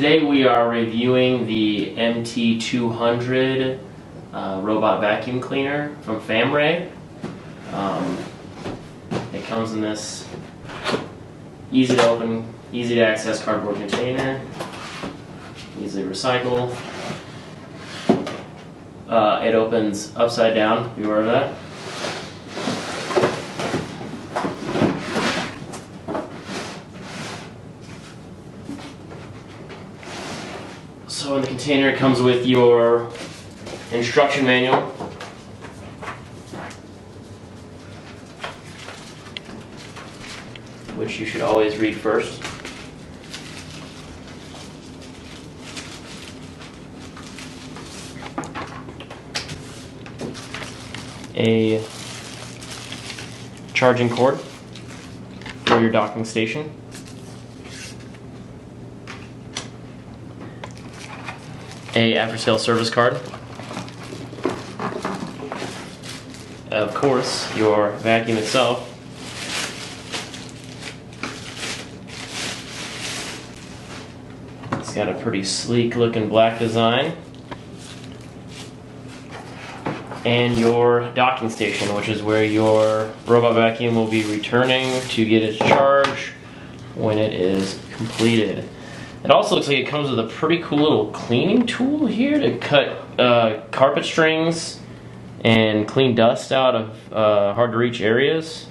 Today we are reviewing the MT-200 robot vacuum cleaner from Famree. It comes in this easy to open, easy to access cardboard container, easily recycle. It opens upside down, be aware of that. So in the container it comes with your instruction manual, which you should always read first. A charging cord for your docking station. A after-sale service card. Of course, your vacuum itself. It's got a pretty sleek looking black design. And your docking station, which is where your robot vacuum will be returning to get its charge when it is completed. It also looks like it comes with a pretty cool little cleaning tool here to cut carpet strings and clean dust out of hard to reach areas.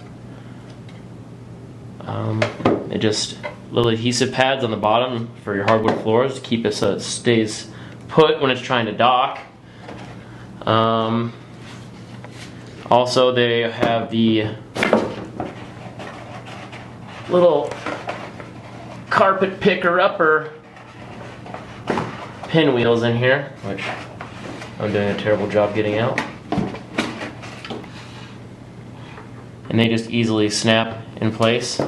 It just little adhesive pads on the bottom for your hardwood floors to keep it so it stays put when it's trying to dock. Also, they have the little carpet picker-upper pinwheels in here, which I'm doing a terrible job getting out. And they just easily snap in place,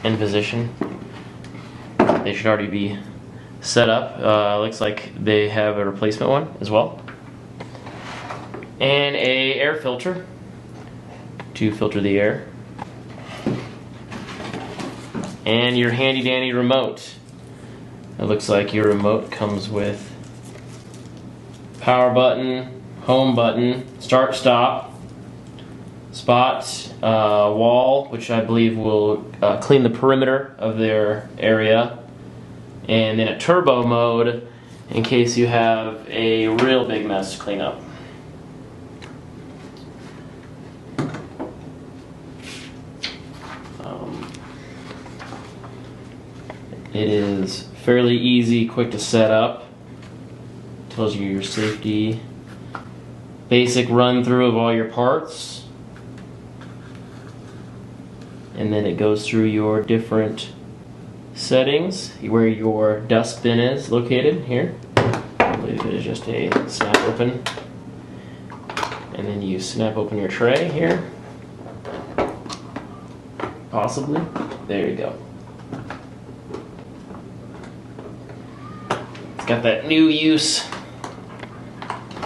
in position. They should already be set up. Looks like they have a replacement one as well. And a air filter to filter the air. And your handy dandy remote. It looks like your remote comes with power button, home button, start stop, spot, wall, which I believe will clean the perimeter of their area, and then a turbo mode in case you have a real big mess to clean up. It is fairly easy, quick to set up. Tells you your safety, basic run through of all your parts, and then it goes through your different settings where your dustbin is located here. I believe it is just a snap open, and then you snap open your tray here, possibly. There you go. Got that new use.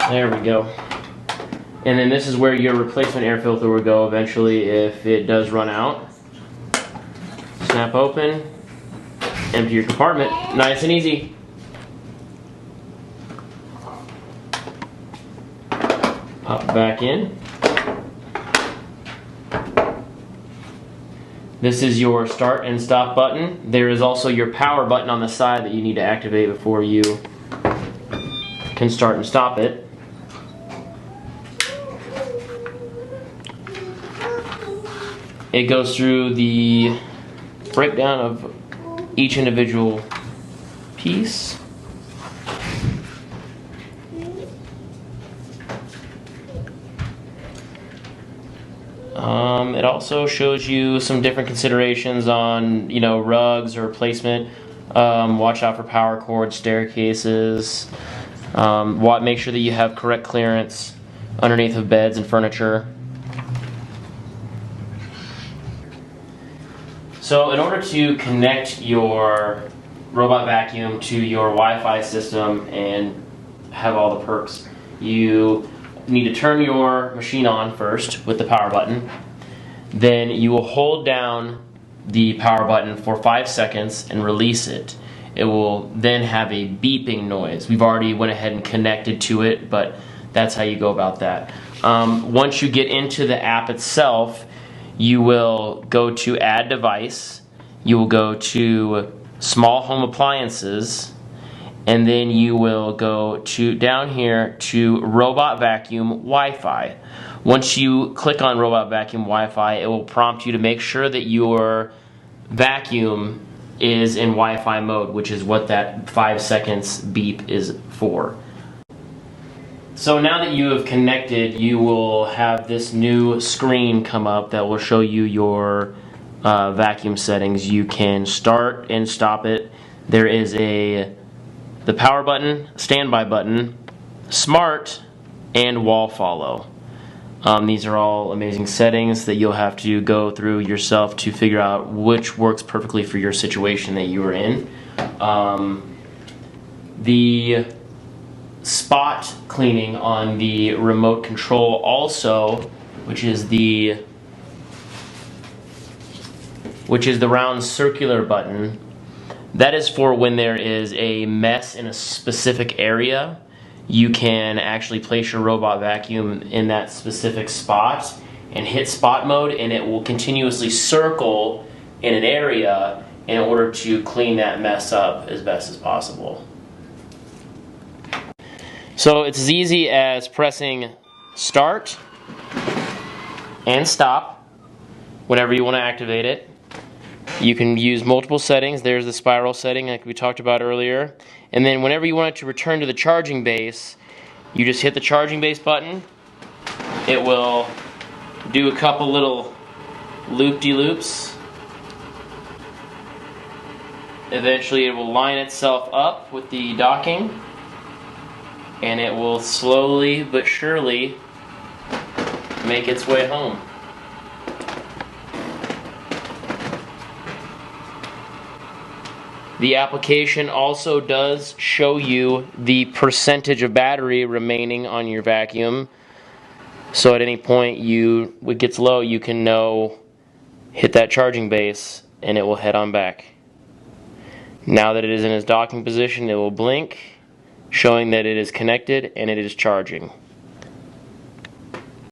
There we go. And then this is where your replacement air filter will go eventually if it does run out. Snap open, empty your compartment. Nice and easy. Pop it back in. This is your start and stop button. There is also your power button on the side that you need to activate before you can start and stop it. It goes through the breakdown of each individual piece. It also shows you some different considerations on, rugs or placement. Watch out for power cords, staircases. Make sure that you have correct clearance underneath of beds and furniture. So in order to connect your robot vacuum to your Wi-Fi system and have all the perks, you need to turn your machine on first with the power button. Then you will hold down the power button for 5 seconds and release it, it will then have a beeping noise. We've already went ahead and connected to it, but that's how you go about that. Once you get into the app itself, you will go to Add Device, you will go to Small Home Appliances, and then you will go to down here to Robot Vacuum Wi-Fi. Once you click on Robot Vacuum Wi-Fi, it will prompt you to make sure that your vacuum is in Wi-Fi mode, which is what that 5 seconds beep is for. So now that you have connected, you will have this new screen come up that will show you your vacuum settings. You can start and stop it. There is the power button, standby button, smart, and wall follow. These are all amazing settings that you'll have to go through yourself to figure out which works perfectly for your situation that you are in. The spot cleaning on the remote control also, which is the round circular button, that is for when there is a mess in a specific area. You can actually place your robot vacuum in that specific spot and hit spot mode, and it will continuously circle in an area in order to clean that mess up as best as possible. So it's as easy as pressing start and stop whenever you want to activate it. You can use multiple settings. There's the spiral setting like we talked about earlier. And then whenever you want it to return to the charging base, you just hit the charging base button. It will do a couple little loop-de-loops. Eventually it will line itself up with the docking, and it will slowly but surely make its way home. The application also does show you the percentage of battery remaining on your vacuum. So at any point it gets low, you can hit that charging base and it will head on back. Now that it is in its docking position, it will blink, showing that it is connected and it is charging.